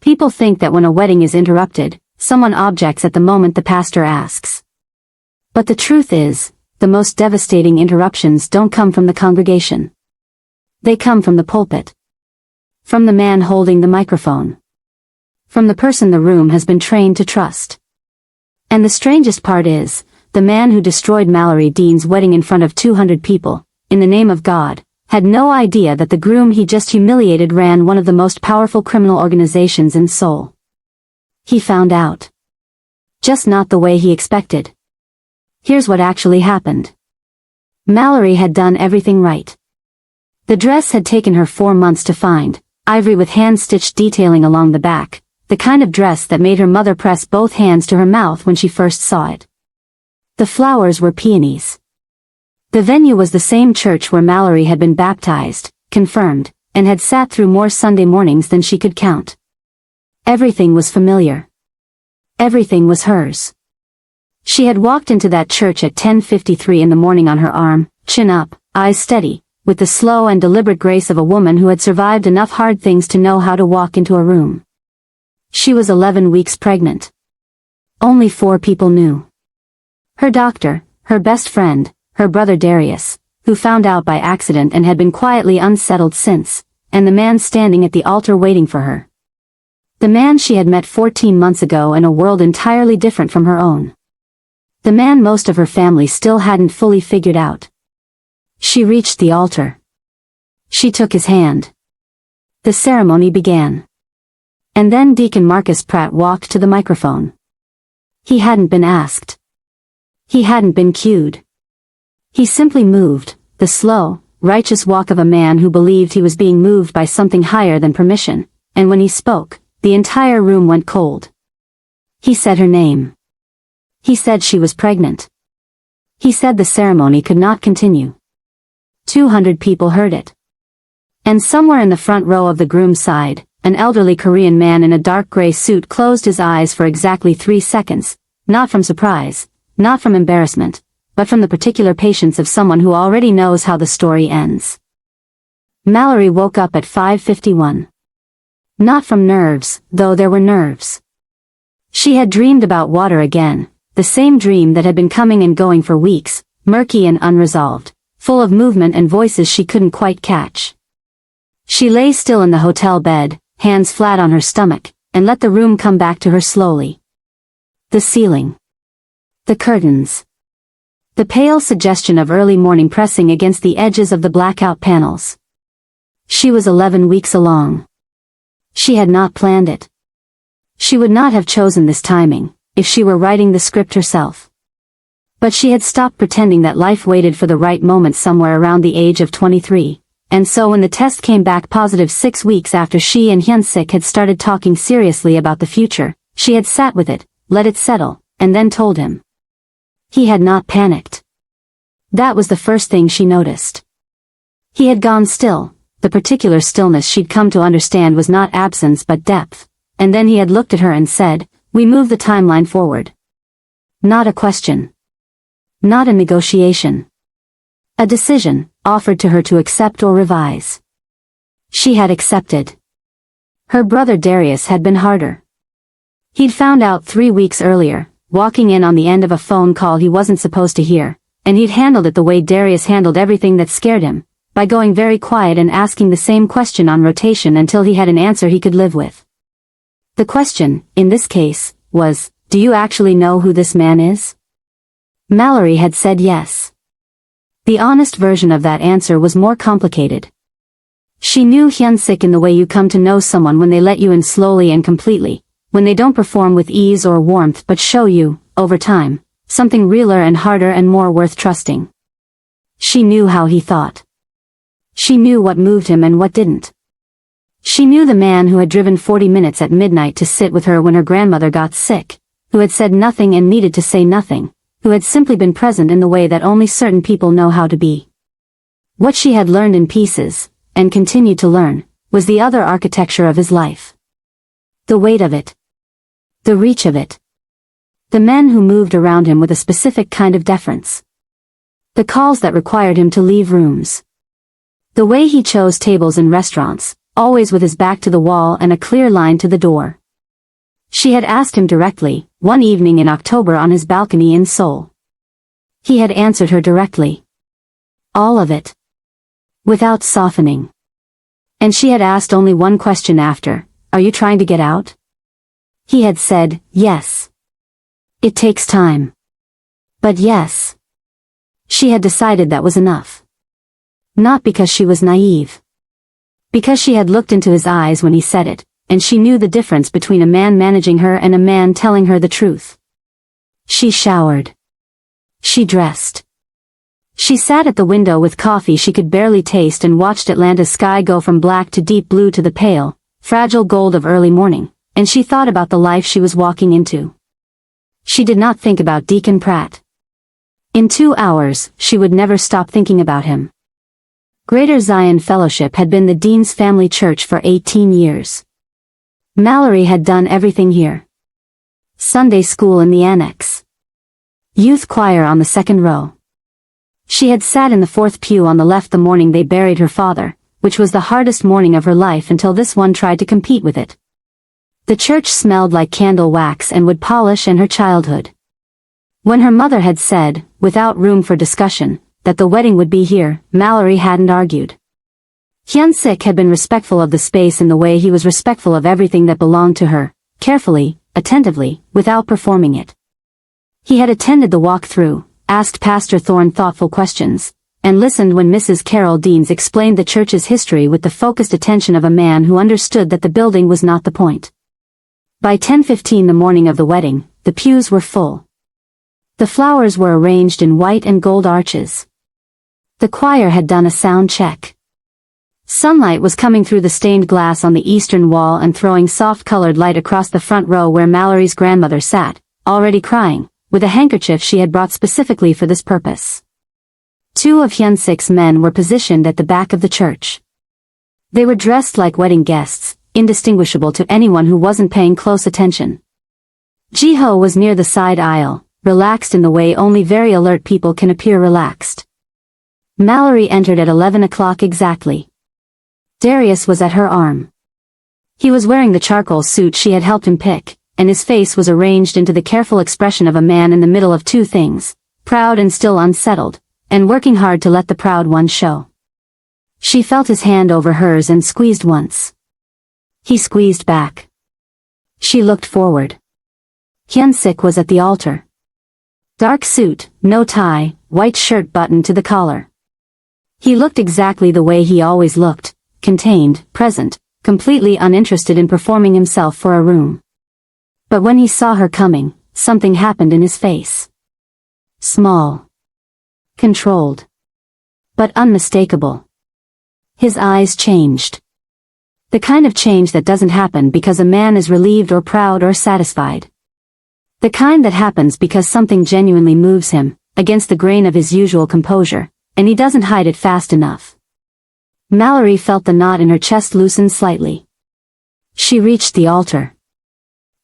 People think that when a wedding is interrupted, someone objects at the moment the pastor asks. But the truth is, the most devastating interruptions don't come from the congregation. They come from the pulpit. From the man holding the microphone. From the person the room has been trained to trust. And the strangest part is, the man who destroyed Mallory Deens' wedding in front of 200 people, in the name of God, had no idea that the groom he just humiliated ran one of the most powerful criminal organizations in Seoul. He found out. Just not the way he expected. Here's what actually happened. Mallory had done everything right. The dress had taken her 4 months to find, ivory with hand-stitched detailing along the back, the kind of dress that made her mother press both hands to her mouth when she first saw it. The flowers were peonies. The venue was the same church where Mallory had been baptized, confirmed, and had sat through more Sunday mornings than she could count. Everything was familiar. Everything was hers. She had walked into that church at 10:53 in the morning on her arm, chin up, eyes steady, with the slow and deliberate grace of a woman who had survived enough hard things to know how to walk into a room. She was 11 weeks pregnant. Only 4 people knew. Her doctor, her best friend, her brother Darius, who found out by accident and had been quietly unsettled since, and the man standing at the altar waiting for her. The man she had met 14 months ago in a world entirely different from her own. The man most of her family still hadn't fully figured out. She reached the altar. She took his hand. The ceremony began. And then Deacon Marcus Pratt walked to the microphone. He hadn't been asked. He hadn't been cued. He simply moved, the slow, righteous walk of a man who believed he was being moved by something higher than permission, and when he spoke, the entire room went cold. He said her name. He said she was pregnant. He said the ceremony could not continue. 200 people heard it. And somewhere in the front row of the groom's side, an elderly Korean man in a dark gray suit closed his eyes for exactly 3 seconds, not from surprise, not from embarrassment, but from the particular patience of someone who already knows how the story ends. Mallory woke up at 5:51. Not from nerves, though there were nerves. She had dreamed about water again, the same dream that had been coming and going for weeks, murky and unresolved, full of movement and voices she couldn't quite catch. She lay still in the hotel bed, hands flat on her stomach, and let the room come back to her slowly. The ceiling. The curtains. The pale suggestion of early morning pressing against the edges of the blackout panels. She was 11 weeks along. She had not planned it. She would not have chosen this timing, if she were writing the script herself. But she had stopped pretending that life waited for the right moment somewhere around the age of 23, and so when the test came back positive 6 weeks after she and Hyun-sik had started talking seriously about the future, she had sat with it, let it settle, and then told him. He had not panicked. That was the first thing she noticed. He had gone still, the particular stillness she'd come to understand was not absence but depth, and then he had looked at her and said, "We move the timeline forward." Not a question. Not a negotiation. A decision, offered to her to accept or revise. She had accepted. Her brother Darius had been harder. He'd found out 3 weeks earlier, walking in on the end of a phone call he wasn't supposed to hear, and he'd handled it the way Darius handled everything that scared him, by going very quiet and asking the same question on rotation until he had an answer he could live with. The question, in this case, was, "Do you actually know who this man is?" Mallory had said yes. The honest version of that answer was more complicated. She knew Hyun-sik in the way you come to know someone when they let you in slowly and completely, when they don't perform with ease or warmth but show you, over time, something realer and harder and more worth trusting. She knew how he thought. She knew what moved him and what didn't. She knew the man who had driven 40 minutes at midnight to sit with her when her grandmother got sick, who had said nothing and needed to say nothing, who had simply been present in the way that only certain people know how to be. What she had learned in pieces, and continued to learn, was the other architecture of his life. The weight of it. The reach of it. The men who moved around him with a specific kind of deference. The calls that required him to leave rooms. The way he chose tables in restaurants, always with his back to the wall and a clear line to the door. She had asked him directly, one evening in October on his balcony in Seoul. He had answered her directly. All of it. Without softening. And she had asked only one question after, "Are you trying to get out?" He had said, "Yes. It takes time. But yes." She had decided that was enough. Not because she was naive. Because she had looked into his eyes when he said it, and she knew the difference between a man managing her and a man telling her the truth. She showered. She dressed. She sat at the window with coffee she could barely taste and watched Atlanta's sky go from black to deep blue to the pale, fragile gold of early morning, and she thought about the life she was walking into. She did not think about Deacon Pratt. In 2 hours, she would never stop thinking about him. Greater Zion Fellowship had been the Dean's family church for 18 years. Mallory had done everything here. Sunday school in the annex. Youth choir on the second row. She had sat in the fourth pew on the left the morning they buried her father, which was the hardest morning of her life until this one tried to compete with it. The church smelled like candle wax and wood polish and her childhood. When her mother had said, without room for discussion, that the wedding would be here, Mallory hadn't argued. Hyun-sik had been respectful of the space in the way he was respectful of everything that belonged to her, carefully, attentively, without performing it. He had attended the walk-through, asked Pastor Thorne thoughtful questions, and listened when Mrs. Carol Deens explained the church's history with the focused attention of a man who understood that the building was not the point. By 10:15 the morning of the wedding, the pews were full. The flowers were arranged in white and gold arches. The choir had done a sound check. Sunlight was coming through the stained glass on the eastern wall and throwing soft-colored light across the front row where Mallory's grandmother sat, already crying, with a handkerchief she had brought specifically for this purpose. 2 of Hyun-sik's men were positioned at the back of the church. They were dressed like wedding guests, indistinguishable to anyone who wasn't paying close attention. Ji-ho was near the side aisle, relaxed in the way only very alert people can appear relaxed. Mallory entered at 11 o'clock exactly. Darius was at her arm. He was wearing the charcoal suit she had helped him pick, and his face was arranged into the careful expression of a man in the middle of two things, proud and still unsettled, and working hard to let the proud one show. She felt his hand over hers and squeezed once. He squeezed back. She looked forward. Hyun-sik was at the altar. Dark suit, no tie, white shirt buttoned to the collar. He looked exactly the way he always looked, contained, present, completely uninterested in performing himself for a room. But when he saw her coming, something happened in his face. Small. Controlled. But unmistakable. His eyes changed. The kind of change that doesn't happen because a man is relieved or proud or satisfied. The kind that happens because something genuinely moves him, against the grain of his usual composure, and he doesn't hide it fast enough. Mallory felt the knot in her chest loosen slightly. She reached the altar.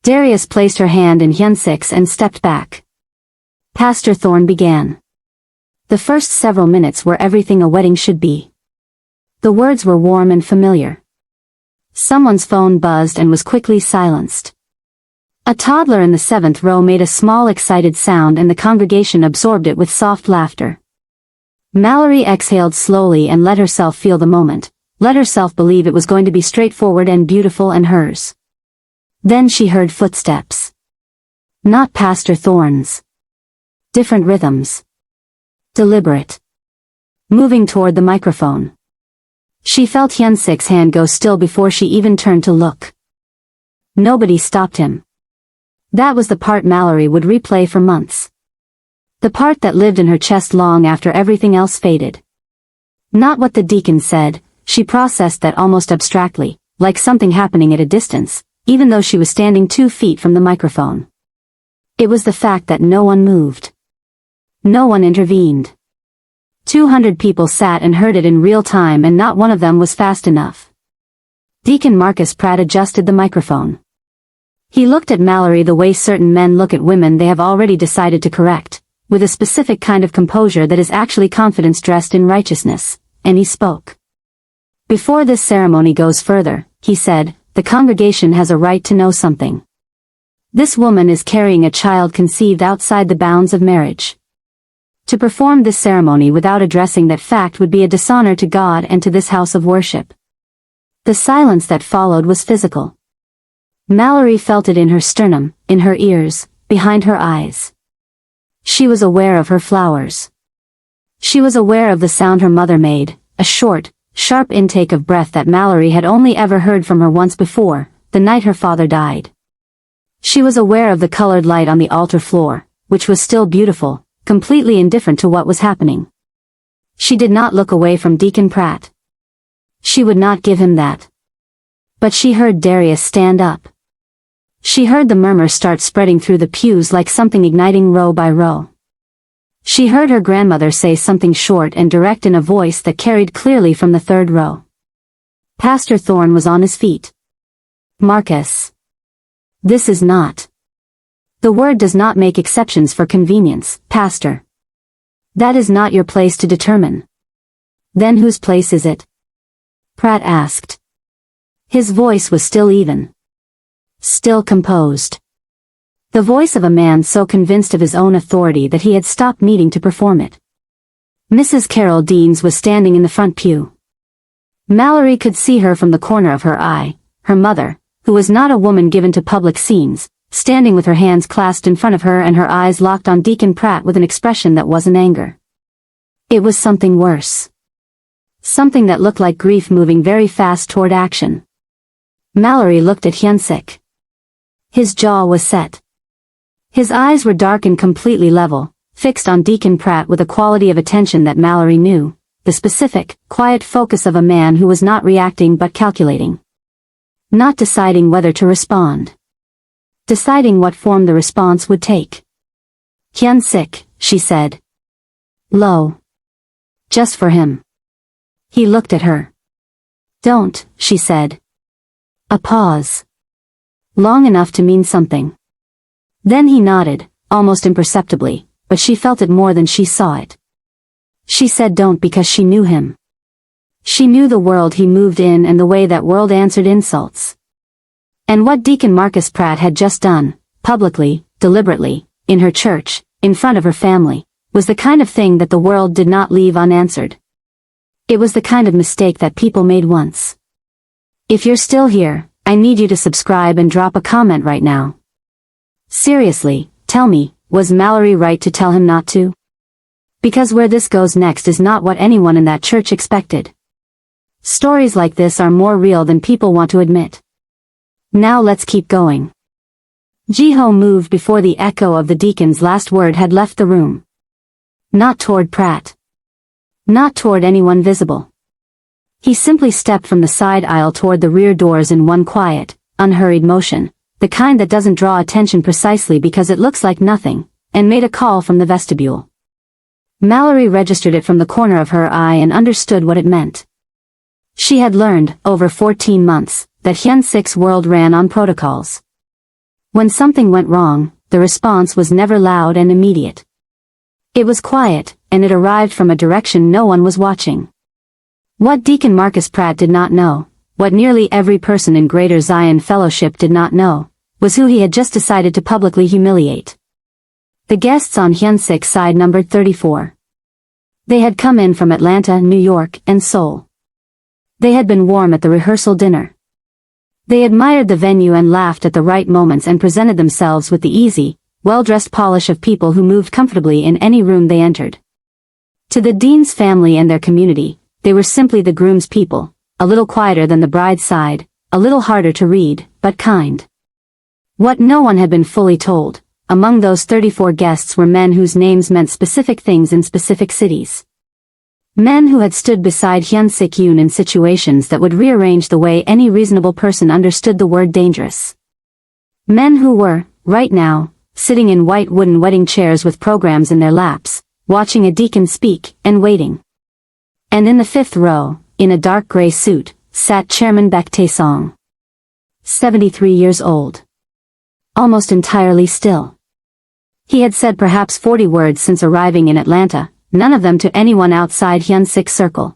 Darius placed her hand in Hyun-sik's and stepped back. Pastor Thorne began. The first several minutes were everything a wedding should be. The words were warm and familiar. Someone's phone buzzed and was quickly silenced. A toddler in the 7th row made a small excited sound and the congregation absorbed it with soft laughter. Mallory exhaled slowly and let herself feel the moment, let herself believe it was going to be straightforward and beautiful and hers. Then she heard footsteps. Not Pastor Thorne's. Different rhythms. Deliberate. Moving toward the microphone. She felt Hyun-sik's hand go still before she even turned to look. Nobody stopped him. That was the part Mallory would replay for months. The part that lived in her chest long after everything else faded. Not what the deacon said, she processed that almost abstractly, like something happening at a distance, even though she was standing 2 feet from the microphone. It was the fact that no one moved. No one intervened. 200 people sat and heard it in real time and not one of them was fast enough. Deacon Marcus Pratt adjusted the microphone. He looked at Mallory the way certain men look at women they have already decided to correct, with a specific kind of composure that is actually confidence dressed in righteousness, and he spoke. Before this ceremony goes further, he said, the congregation has a right to know something. This woman is carrying a child conceived outside the bounds of marriage. To perform this ceremony without addressing that fact would be a dishonor to God and to this house of worship. The silence that followed was physical. Mallory felt it in her sternum, in her ears, behind her eyes. She was aware of her flowers. She was aware of the sound her mother made, a short, sharp intake of breath that Mallory had only ever heard from her once before, the night her father died. She was aware of the colored light on the altar floor, which was still beautiful, completely indifferent to what was happening. She did not look away from Deacon Pratt. She would not give him that. But she heard Darius stand up. She heard the murmur start spreading through the pews like something igniting row by row. She heard her grandmother say something short and direct in a voice that carried clearly from the third row. Pastor Thorne was on his feet. Marcus. This is not. The word does not make exceptions for convenience, Pastor. That is not your place to determine. Then whose place is it? Pratt asked. His voice was still even. Still composed. The voice of a man so convinced of his own authority that he had stopped needing to perform it. Mrs. Carol Deens was standing in the front pew. Mallory could see her from the corner of her eye, her mother, who was not a woman given to public scenes, standing with her hands clasped in front of her and her eyes locked on Deacon Pratt with an expression that wasn't anger. It was something worse. Something that looked like grief moving very fast toward action. Mallory looked at Hyun-sik. His jaw was set. His eyes were dark and completely level, fixed on Deacon Pratt with a quality of attention that Mallory knew, the specific, quiet focus of a man who was not reacting but calculating. Not deciding whether to respond. Deciding what form the response would take. Hyun-sik, she said. Low. Just for him. He looked at her. Don't, she said. A pause. Long enough to mean something. Then he nodded, almost imperceptibly, but she felt it more than she saw it. She said don't because she knew him. She knew the world he moved in and the way that world answered insults. And what Deacon Marcus Pratt had just done, publicly, deliberately, in her church, in front of her family, was the kind of thing that the world did not leave unanswered. It was the kind of mistake that people made once. If you're still here, I need you to subscribe and drop a comment right now. Seriously, tell me, was Mallory right to tell him not to? Because where this goes next is not what anyone in that church expected. Stories like this are more real than people want to admit. Now let's keep going. Ji-ho moved before the echo of the deacon's last word had left the room. Not toward Pratt. Not toward anyone visible. He simply stepped from the side aisle toward the rear doors in one quiet, unhurried motion, the kind that doesn't draw attention precisely because it looks like nothing, and made a call from the vestibule. Mallory registered it from the corner of her eye and understood what it meant. She had learned, over 14 months, that Hyun-sik's world ran on protocols. When something went wrong, the response was never loud and immediate. It was quiet, and it arrived from a direction no one was watching. What Deacon Marcus Pratt did not know, what nearly every person in Greater Zion Fellowship did not know, was who he had just decided to publicly humiliate. The guests on Hyun-sik's side numbered 34. They had come in from Atlanta, New York, and Seoul. They had been warm at the rehearsal dinner. They admired the venue and laughed at the right moments and presented themselves with the easy, well-dressed polish of people who moved comfortably in any room they entered. To the Deens family and their community, they were simply the groom's people, a little quieter than the bride's side, a little harder to read, but kind. What no one had been fully told, among those 34 guests were men whose names meant specific things in specific cities. Men who had stood beside Hyun-sik Yoon in situations that would rearrange the way any reasonable person understood the word dangerous. Men who were, right now, sitting in white wooden wedding chairs with programs in their laps, watching a deacon speak, and waiting. And in the fifth row, in a dark gray suit, sat Chairman Baek Tae-song. 73 years old. Almost entirely still. He had said perhaps 40 words since arriving in Atlanta, none of them to anyone outside Hyun-sik's circle.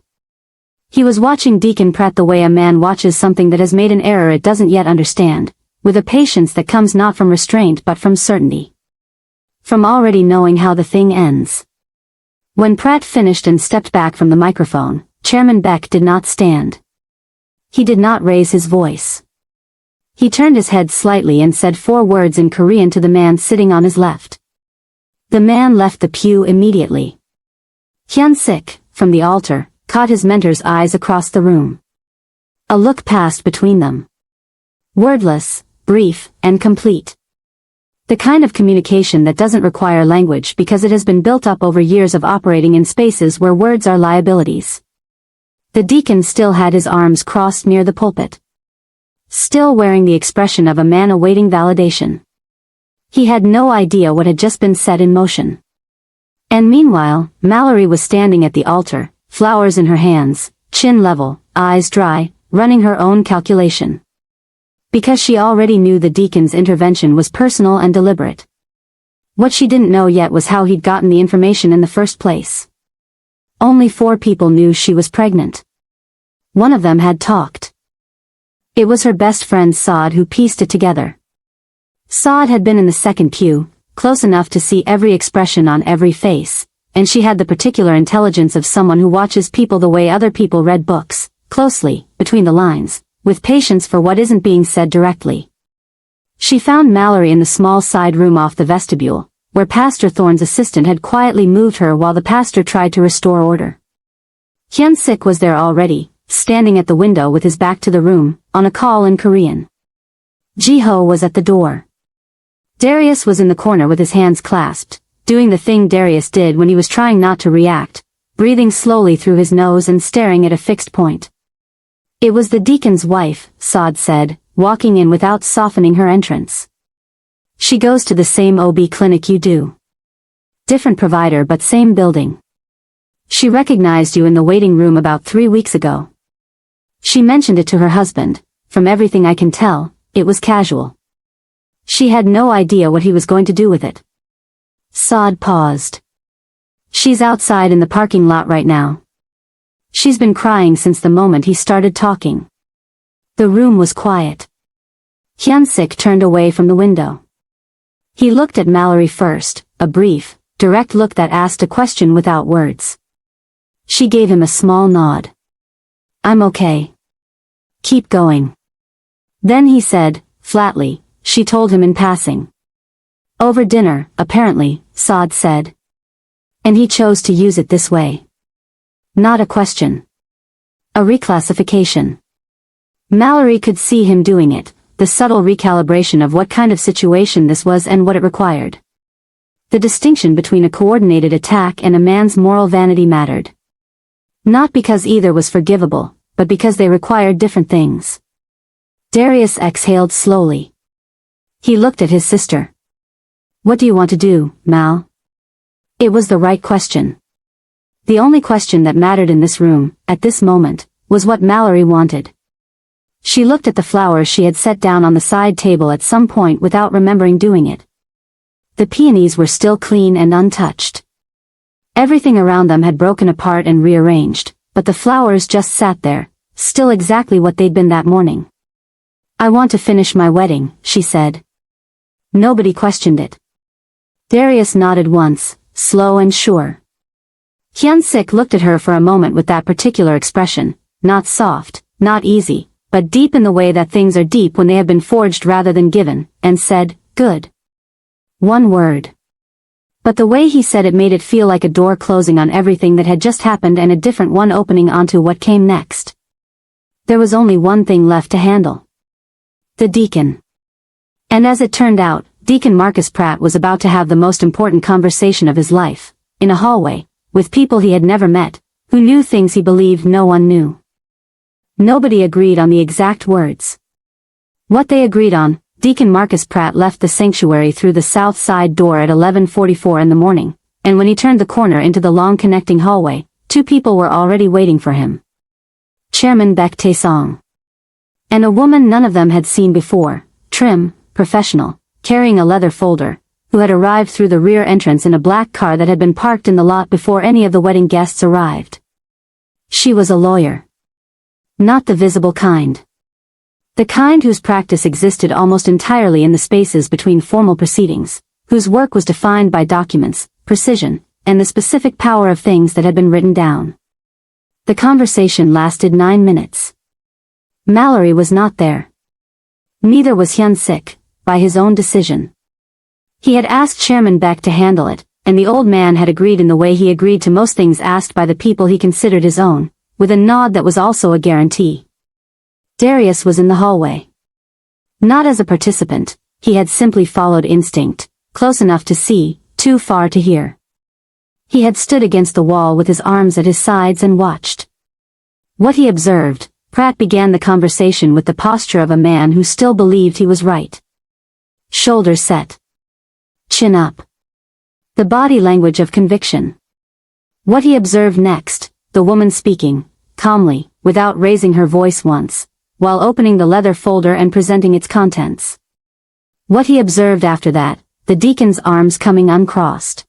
He was watching Deacon Pratt the way a man watches something that has made an error it doesn't yet understand, with a patience that comes not from restraint but from certainty. From already knowing how the thing ends. When Pratt finished and stepped back from the microphone, Chairman Beck did not stand. He did not raise his voice. He turned his head slightly and said 4 words in Korean to the man sitting on his left. The man left the pew immediately. Hyun-sik, from the altar, caught his mentor's eyes across the room. A look passed between them. Wordless, brief, and complete. The kind of communication that doesn't require language because it has been built up over years of operating in spaces where words are liabilities. The deacon still had his arms crossed near the pulpit. Still wearing the expression of a man awaiting validation. He had no idea what had just been set in motion. And meanwhile, Mallory was standing at the altar, flowers in her hands, chin level, eyes dry, running her own calculation. Because she already knew the deacon's intervention was personal and deliberate. What she didn't know yet was how he'd gotten the information in the first place. Only 4 people knew she was pregnant. One of them had talked. It was her best friend Saad who pieced it together. Saad had been in the second pew, close enough to see every expression on every face, and she had the particular intelligence of someone who watches people the way other people read books, closely, between the lines, with patience for what isn't being said directly. She found Mallory in the small side room off the vestibule, where Pastor Thorne's assistant had quietly moved her while the pastor tried to restore order. Hyun-sik was there already, standing at the window with his back to the room, on a call in Korean. Ji-ho was at the door. Darius was in the corner with his hands clasped, doing the thing Darius did when he was trying not to react, breathing slowly through his nose and staring at a fixed point. It was the deacon's wife, Saad said, walking in without softening her entrance. She goes to the same OB clinic you do. Different provider but same building. She recognized you in the waiting room about 3 weeks ago. She mentioned it to her husband. From everything I can tell, it was casual. She had no idea what he was going to do with it. Saad paused. She's outside in the parking lot right now. She's been crying since the moment he started talking. The room was quiet. Hyun-sik turned away from the window. He looked at Mallory first, a brief, direct look that asked a question without words. She gave him a small nod. I'm okay. Keep going. Then he said, flatly, she told him in passing. Over dinner, apparently, Saad said. And he chose to use it this way. Not a question. A reclassification. Mallory could see him doing it, the subtle recalibration of what kind of situation this was and what it required. The distinction between a coordinated attack and a man's moral vanity mattered. Not because either was forgivable, but because they required different things. Darius exhaled slowly. He looked at his sister. What do you want to do, Mal? It was the right question. The only question that mattered in this room, at this moment, was what Mallory wanted. She looked at the flowers she had set down on the side table at some point without remembering doing it. The peonies were still clean and untouched. Everything around them had broken apart and rearranged, but the flowers just sat there, still exactly what they'd been that morning. I want to finish my wedding, she said. Nobody questioned it. Darius nodded once, slow and sure. Hyun-sik looked at her for a moment with that particular expression, not soft, not easy, but deep in the way that things are deep when they have been forged rather than given, and said, good. One word. But the way he said it made it feel like a door closing on everything that had just happened and a different one opening onto what came next. There was only one thing left to handle. The deacon. And as it turned out, Deacon Marcus Pratt was about to have the most important conversation of his life, in a hallway, with people he had never met, who knew things he believed no one knew. Nobody agreed on the exact words. What they agreed on, Deacon Marcus Pratt left the sanctuary through the south side door at 11:44 in the morning, and when he turned the corner into the long connecting hallway, 2 people were already waiting for him. Chairman Baek Tae-song. And a woman none of them had seen before, trim, professional, carrying a leather folder, who had arrived through the rear entrance in a black car that had been parked in the lot before any of the wedding guests arrived. She was a lawyer. Not the visible kind. The kind whose practice existed almost entirely in the spaces between formal proceedings, whose work was defined by documents, precision, and the specific power of things that had been written down. The conversation lasted 9 minutes. Mallory was not there. Neither was Hyun-sik, by his own decision. He had asked Chairman Beck to handle it, and the old man had agreed in the way he agreed to most things asked by the people he considered his own, with a nod that was also a guarantee. Darius was in the hallway. Not as a participant, he had simply followed instinct, close enough to see, too far to hear. He had stood against the wall with his arms at his sides and watched. What he observed, Pratt began the conversation with the posture of a man who still believed he was right. Shoulders set. Chin up. The body language of conviction. What he observed next, the woman speaking, calmly, without raising her voice once, while opening the leather folder and presenting its contents. What he observed after that, the deacon's arms coming uncrossed.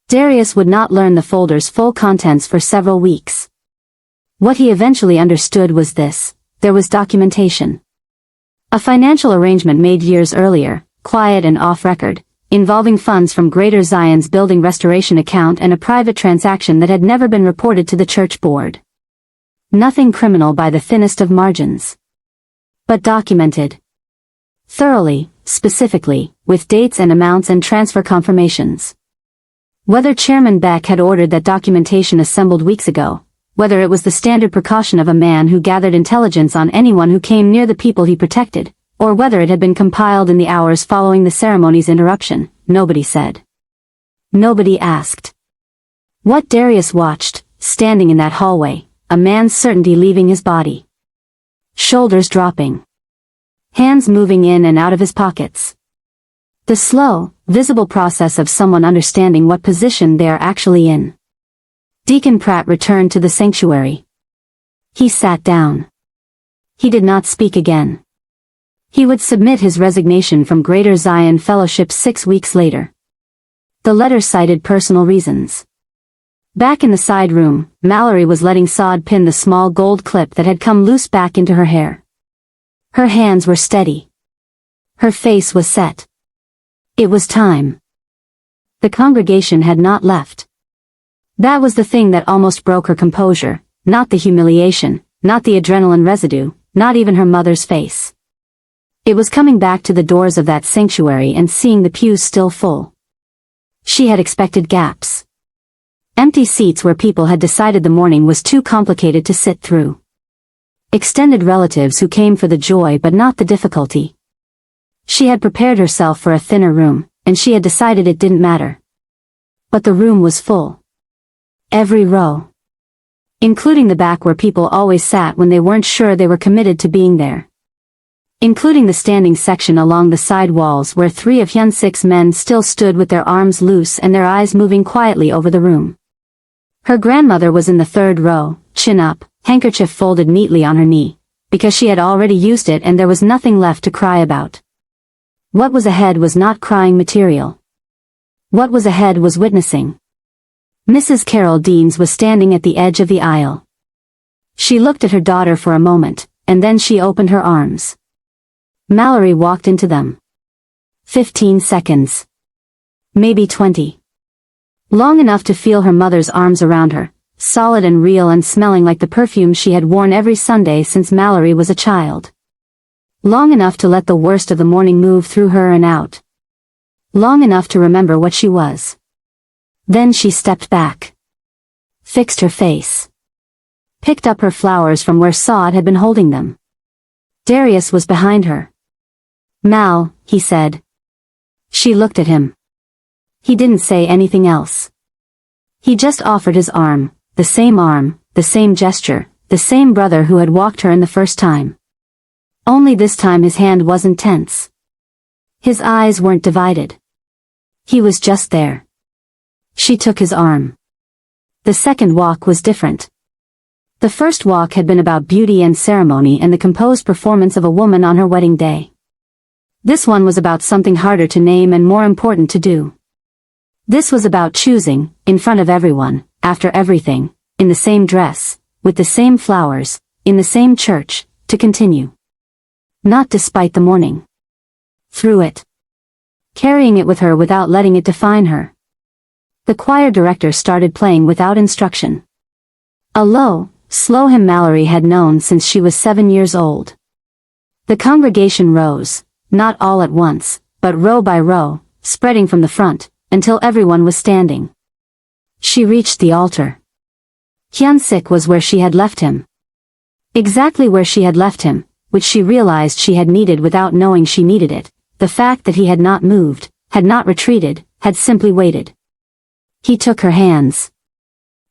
Darius would not learn the folder's full contents for several weeks. What he eventually understood was this: there was documentation. A financial arrangement made years earlier, quiet and off-record, involving funds from Greater Zion's building restoration account and a private transaction that had never been reported to the church board. Nothing criminal by the thinnest of margins. But documented. Thoroughly, specifically, with dates and amounts and transfer confirmations. Whether Chairman Beck had ordered that documentation assembled weeks ago, whether it was the standard precaution of a man who gathered intelligence on anyone who came near the people he protected, or whether it had been compiled in the hours following the ceremony's interruption, nobody said. Nobody asked. What Darius watched, standing in that hallway, a man's certainty leaving his body. Shoulders dropping. Hands moving in and out of his pockets. The slow, visible process of someone understanding what position they are actually in. Deacon Pratt returned to the sanctuary. He sat down. He did not speak again. He would submit his resignation from Greater Zion Fellowship 6 weeks later. The letter cited personal reasons. Back in the side room, Mallory was letting Sod pin the small gold clip that had come loose back into her hair. Her hands were steady. Her face was set. It was time. The congregation had not left. That was the thing that almost broke her composure, not the humiliation, not the adrenaline residue, not even her mother's face. It was coming back to the doors of that sanctuary and seeing the pews still full. She had expected gaps. Empty seats where people had decided the morning was too complicated to sit through. Extended relatives who came for the joy but not the difficulty. She had prepared herself for a thinner room, and she had decided it didn't matter. But the room was full. Every row. Including the back where people always sat when they weren't sure they were committed to being there. Including the standing section along the side walls where 3 of Hyun-sik's men still stood with their arms loose and their eyes moving quietly over the room. Her grandmother was in the 3rd row, chin up, handkerchief folded neatly on her knee, because she had already used it and there was nothing left to cry about. What was ahead was not crying material. What was ahead was witnessing. Mrs. Carol Deens was standing at the edge of the aisle. She looked at her daughter for a moment, and then she opened her arms. Mallory walked into them. 15 seconds. Maybe 20. Long enough to feel her mother's arms around her, solid and real and smelling like the perfume she had worn every Sunday since Mallory was a child. Long enough to let the worst of the morning move through her and out. Long enough to remember what she was. Then she stepped back. Fixed her face. Picked up her flowers from where Sod had been holding them. Darius was behind her. Mal, he said. She looked at him. He didn't say anything else. He just offered his arm, the same gesture, the same brother who had walked her in the first time. Only this time his hand wasn't tense. His eyes weren't divided. He was just there. She took his arm. The second walk was different. The first walk had been about beauty and ceremony and the composed performance of a woman on her wedding day. This one was about something harder to name and more important to do. This was about choosing, in front of everyone, after everything, in the same dress, with the same flowers, in the same church, to continue. Not despite the mourning. Through it. Carrying it with her without letting it define her. The choir director started playing without instruction. A low, slow hymn Mallory had known since she was 7 years old. The congregation rose, not all at once, but row by row, spreading from the front, until everyone was standing. She reached the altar. Hyun-sik was where she had left him. Exactly where she had left him, which she realized she had needed without knowing she needed it. The fact that he had not moved, had not retreated, had simply waited. He took her hands.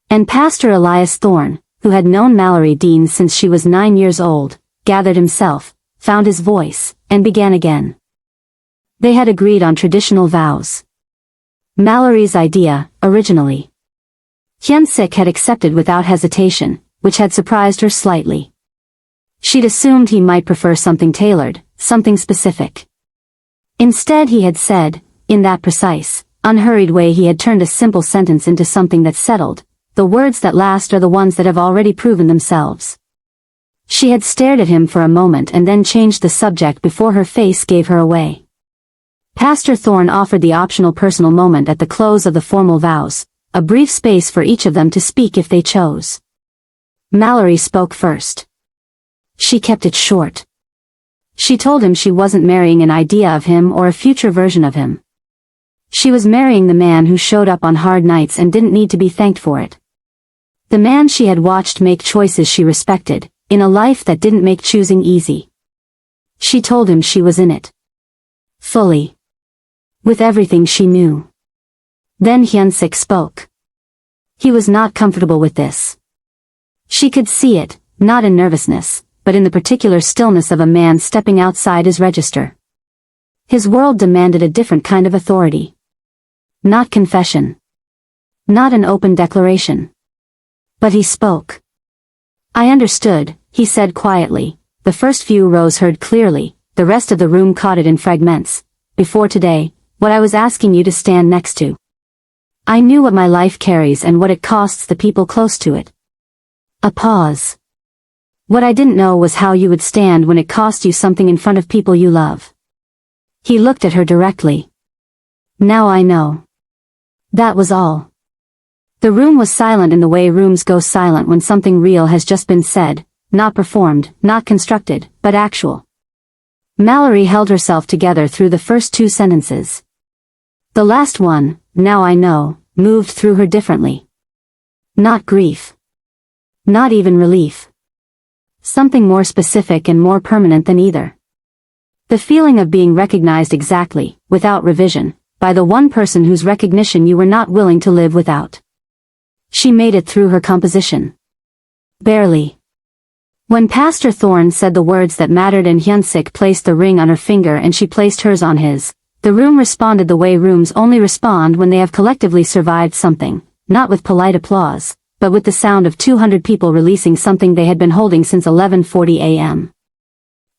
And Pastor Elias Thorne, who had known Mallory Deens since she was 9 years old, gathered himself, found his voice, and began again. They had agreed on traditional vows. Mallory's idea, originally. Hyun-sik had accepted without hesitation, which had surprised her slightly. She'd assumed he might prefer something tailored, something specific. Instead he had said, in that precise, unhurried way he had turned a simple sentence into something that's settled. The words that last are the ones that have already proven themselves. She had stared at him for a moment and then changed the subject before her face gave her away. Pastor Thorne offered the optional personal moment at the close of the formal vows, a brief space for each of them to speak if they chose. Mallory spoke first. She kept it short. She told him she wasn't marrying an idea of him or a future version of him. She was marrying the man who showed up on hard nights and didn't need to be thanked for it. The man she had watched make choices she respected, in a life that didn't make choosing easy. She told him she was in it. Fully. With everything she knew. Then Hyun-sik spoke. He was not comfortable with this. She could see it, not in nervousness, but in the particular stillness of a man stepping outside his register. His world demanded a different kind of authority. Not confession. Not an open declaration. But he spoke. I understood, he said quietly. The first few rows heard clearly, the rest of the room caught it in fragments. Before today, what I was asking you to stand next to. I knew what my life carries and what it costs the people close to it. A pause. What I didn't know was how you would stand when it cost you something in front of people you love. He looked at her directly. Now I know. That was all. The room was silent in the way rooms go silent when something real has just been said, not performed, not constructed, but actual. Mallory held herself together through the first 2 sentences. The last one, now I know, moved through her differently. Not grief. Not even relief. Something more specific and more permanent than either. The feeling of being recognized exactly, without revision, by the one person whose recognition you were not willing to live without. She made it through her composition. Barely. When Pastor Thorne said the words that mattered and Hyun-sik placed the ring on her finger and she placed hers on his, the room responded the way rooms only respond when they have collectively survived something, not with polite applause, but with the sound of 200 people releasing something they had been holding since 11:40 a.m.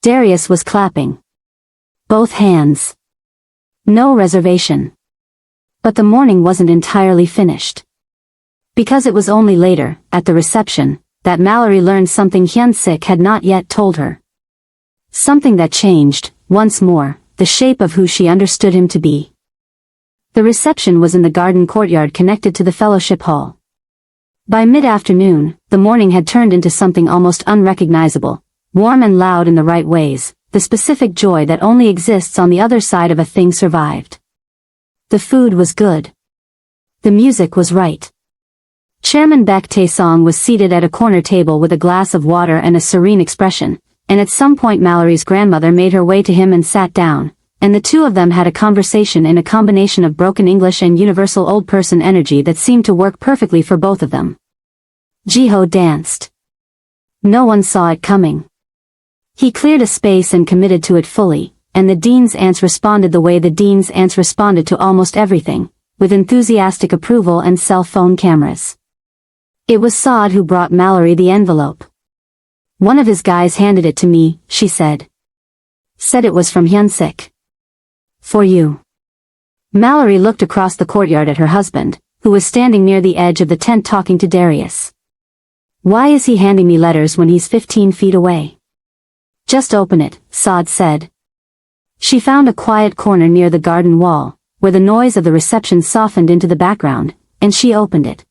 Darius was clapping. Both hands. No reservation. But the morning wasn't entirely finished. Because it was only later, at the reception, that Mallory learned something Hyun-sik had not yet told her. Something that changed, once more, the shape of who she understood him to be. The reception was in the garden courtyard connected to the fellowship hall. By mid-afternoon, the morning had turned into something almost unrecognizable, warm and loud in the right ways, the specific joy that only exists on the other side of a thing survived. The food was good. The music was right. Chairman Baek Tae-song was seated at a corner table with a glass of water and a serene expression, and at some point Mallory's grandmother made her way to him and sat down, and the two of them had a conversation in a combination of broken English and universal old person energy that seemed to work perfectly for both of them. Jiho danced. No one saw it coming. He cleared a space and committed to it fully, and the Dean's aunts responded the way the Dean's aunts responded to almost everything, with enthusiastic approval and cell phone cameras. It was Saad who brought Mallory the envelope. One of his guys handed it to me, she said. Said it was from Hyun-sik. For you. Mallory looked across the courtyard at her husband, who was standing near the edge of the tent talking to Darius. Why is he handing me letters when he's 15 feet away? Just open it, Saad said. She found a quiet corner near the garden wall, where the noise of the reception softened into the background, and she opened it.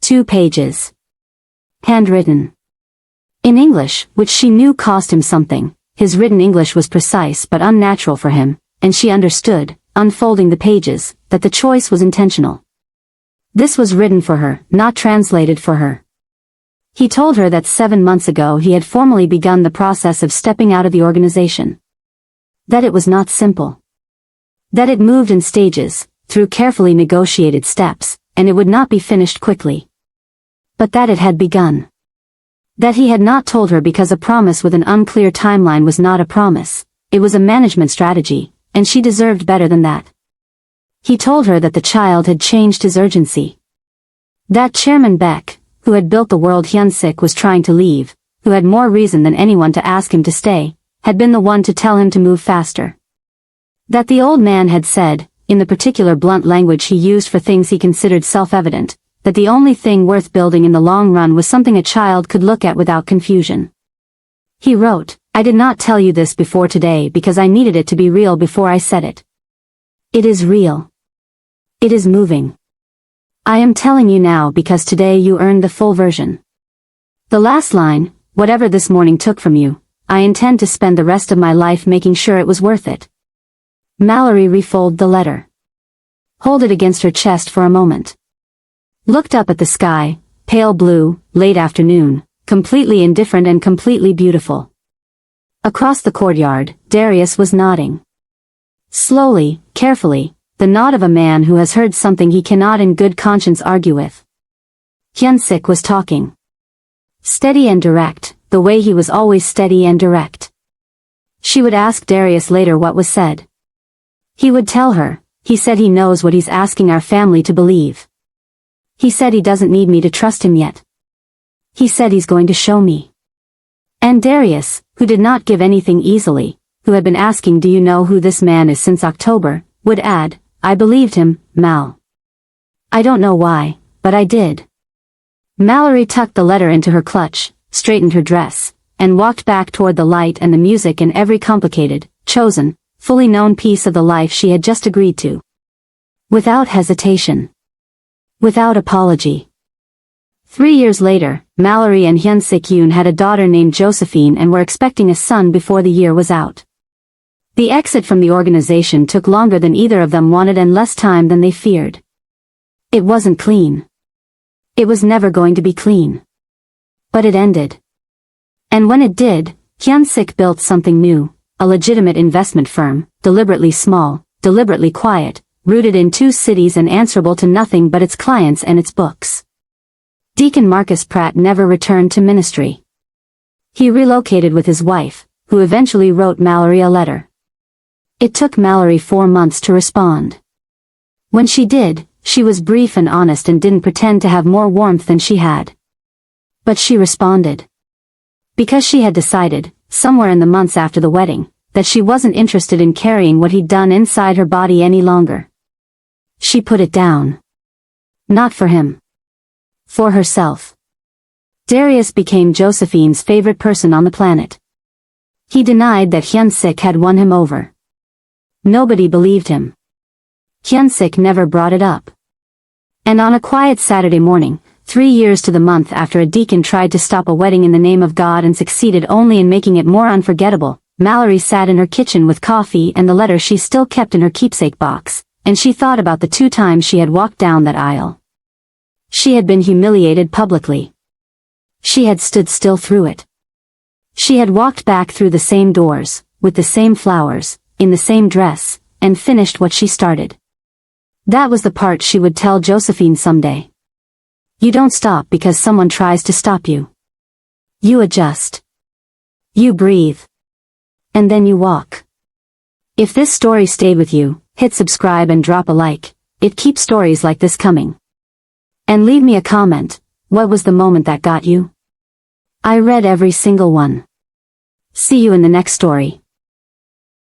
2 pages. Handwritten. In English, which she knew cost him something. His written English was precise but unnatural for him, and she understood, unfolding the pages, that the choice was intentional. This was written for her, not translated for her. He told her that 7 months ago he had formally begun the process of stepping out of the organization. That it was not simple. That it moved in stages, through carefully negotiated steps, and it would not be finished quickly. But that it had begun. That he had not told her because a promise with an unclear timeline was not a promise, it was a management strategy, and she deserved better than that. He told her that the child had changed his urgency. That Chairman Beck, who had built the world Hyun-sik was trying to leave, who had more reason than anyone to ask him to stay, had been the one to tell him to move faster. That the old man had said, in the particular blunt language he used for things he considered self-evident, that the only thing worth building in the long run was something a child could look at without confusion. He wrote, I did not tell you this before today because I needed it to be real before I said it. It is real. It is moving. I am telling you now because today you earned the full version. The last line, whatever this morning took from you, I intend to spend the rest of my life making sure it was worth it. Mallory refolded the letter. Hold it against her chest for a moment. Looked up at the sky, pale blue, late afternoon, completely indifferent and completely beautiful. Across the courtyard, Darius was nodding. Slowly, carefully, the nod of a man who has heard something he cannot in good conscience argue with. Hyun-sik was talking. Steady and direct, the way he was always steady and direct. She would ask Darius later what was said. He would tell her, he said he knows what he's asking our family to believe. He said he doesn't need me to trust him yet. He said he's going to show me. And Darius, who did not give anything easily, who had been asking do you know who this man is since October, would add, I believed him, Mal. I don't know why, but I did. Mallory tucked the letter into her clutch, straightened her dress, and walked back toward the light and the music and every complicated, chosen, fully known piece of the life she had just agreed to. Without hesitation. Without apology. 3 years later, Mallory and Hyun-sik Yoon had a daughter named Josephine and were expecting a son before the year was out. The exit from the organization took longer than either of them wanted and less time than they feared. It wasn't clean. It was never going to be clean. But it ended. And when it did, Hyun-sik built something new, a legitimate investment firm, deliberately small, deliberately quiet, rooted in 2 cities and answerable to nothing but its clients and its books. Deacon Marcus Pratt never returned to ministry. He relocated with his wife, who eventually wrote Mallory a letter. It took Mallory 4 months to respond. When she did, she was brief and honest and didn't pretend to have more warmth than she had. But she responded. Because she had decided, somewhere in the months after the wedding, that she wasn't interested in carrying what he'd done inside her body any longer. She put it down. Not for him. For herself. Darius became Josephine's favorite person on the planet. He denied that Hyun-sik had won him over. Nobody believed him. Hyun-sik never brought it up. And on a quiet Saturday morning, 3 years to the month after a deacon tried to stop a wedding in the name of God and succeeded only in making it more unforgettable, Mallory sat in her kitchen with coffee and the letter she still kept in her keepsake box, and she thought about the 2 times she had walked down that aisle. She had been humiliated publicly. She had stood still through it. She had walked back through the same doors, with the same flowers, in the same dress, and finished what she started. That was the part she would tell Josephine someday. You don't stop because someone tries to stop you. You adjust. You breathe. And then you walk. If this story stayed with you, hit subscribe and drop a like. It keeps stories like this coming. And leave me a comment. What was the moment that got you? I read every single one. See you in the next story.